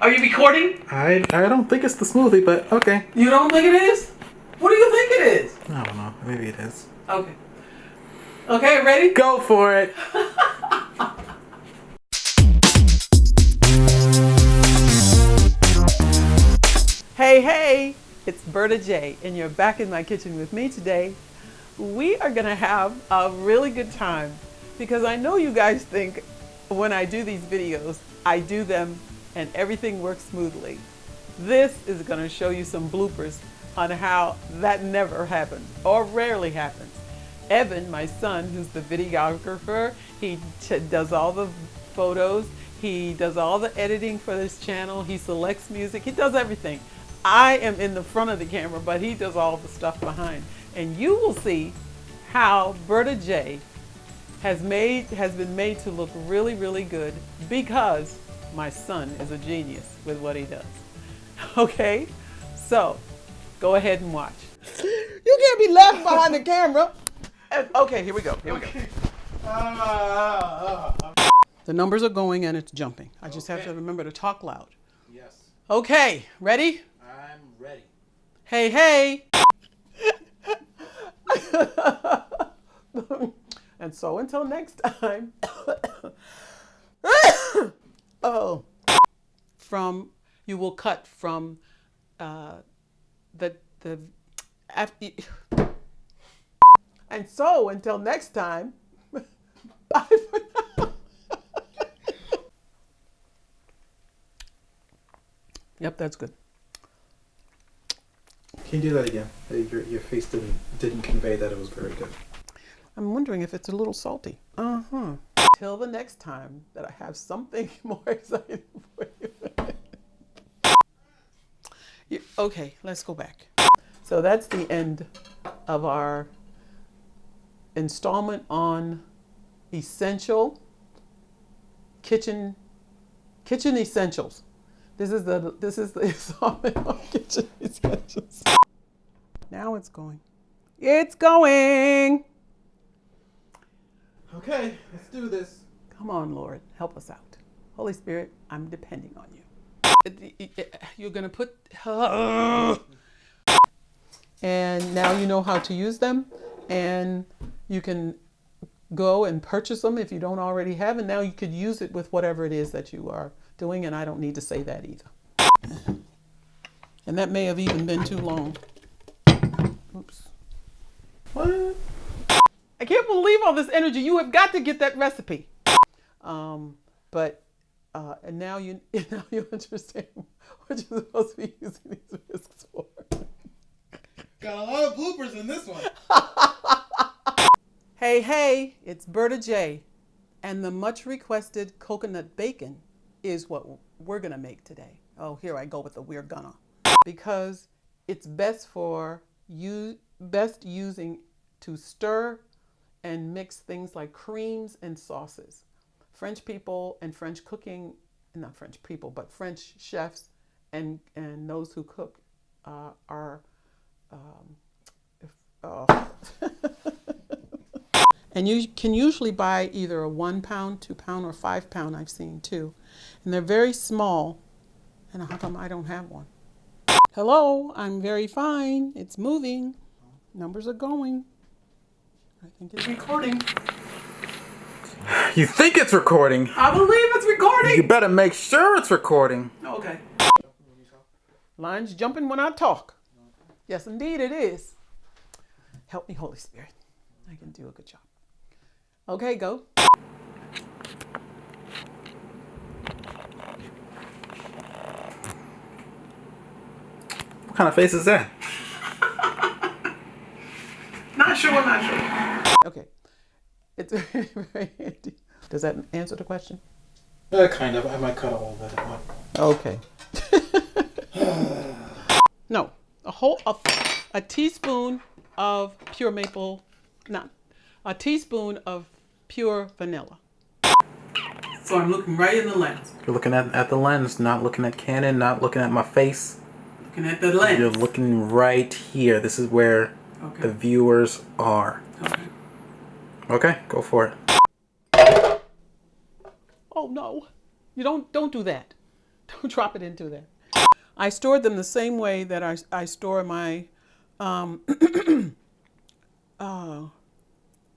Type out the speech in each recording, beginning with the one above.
Are you recording? I don't think it's the smoothie, but okay. You don't think it is? What do you think it is? I don't know. Maybe it is. Okay. Okay, ready? Go for it. Hey, it's Berta J, and you're back in my kitchen with me today. We are gonna have a really good time because I know you guys think when I do these videos, I do them and everything works smoothly. This is gonna show you some bloopers on how that never happens or rarely happens. Evan, my son, who's the videographer, he does all the photos, he does all the editing for this channel, he selects music, he does everything. I am in the front of the camera, but he does all the stuff behind. And you will see how Berta J has been made to look really, really good because my son is a genius with what he does. Okay, so go ahead and watch. You can't be laughing behind the camera. Okay, here we go. The numbers are going and it's jumping. I just have to remember to talk loud. Yes. Okay, ready? I'm ready. Hey. And so until next time. You will cut from and so until next time. Bye for now. Yep, that's good. Can you do that again? Your face didn't convey that it was very good. I'm wondering if it's a little salty. Till the next time that I have something more exciting for you. Okay, let's go back. So that's the end of our installment on essential kitchen essentials. This is the installment on kitchen essentials. Now it's going. It's going. Okay, let's do this. Come on, Lord, help us out. Holy Spirit, I'm depending on you. You're gonna put, and now you know how to use them, and you can go and purchase them if you don't already have, and now you could use it with whatever it is that you are doing, and I don't need to say that either. And that may have even been too long. Oops. What? I can't believe all this energy. You have got to get that recipe. And now you understand what you're supposed to be using these whisks for. Got a lot of bloopers in this one. Hey, it's Berta J, and the much requested coconut bacon is what we're gonna make today. Oh, here I go with the we're gonna. Because it's best using to stir and mix things like creams and sauces. French people and French cooking, not French people, but French chefs and those who cook and you can usually buy either a 1 pound, 2 pound, or 5 pound, I've seen too. And they're very small. And how come I don't have one? Hello, I'm very fine. It's moving. Numbers are going. I think it's recording. You think it's recording? I believe it's recording. You better make sure it's recording. Okay. Lines jumping when I talk. Yes, indeed it is. Help me, Holy Spirit. I can do a good job. Okay, go. What kind of face is that? Not sure. Okay. It's very, very handy. Does that answer the question? Kind of. I might cut a little bit. Okay. No. A teaspoon of pure maple, a teaspoon of pure vanilla. So I'm looking right in the lens. You're looking at the lens, not looking at Canon, not looking at my face. Looking at the lens. You're looking right here. This is where the viewers are. Okay, go for it. Oh no. You don't do that. Don't drop it into there. I stored them the same way that I store my, what are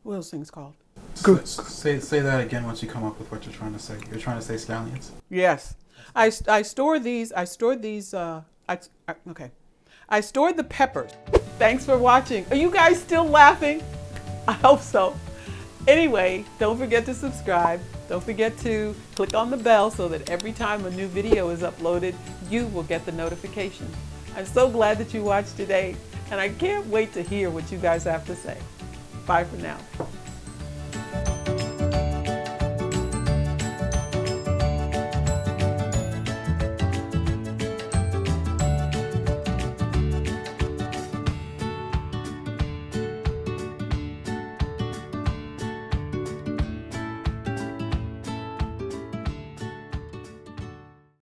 those things called? Say that again once you come up with what you're trying to say. You're trying to say scallions? Yes. I stored these, I stored the peppers. Thanks for watching. Are you guys still laughing? I hope so. Anyway, don't forget to subscribe. Don't forget to click on the bell so that every time a new video is uploaded, you will get the notification. I'm so glad that you watched today, and I can't wait to hear what you guys have to say. Bye for now.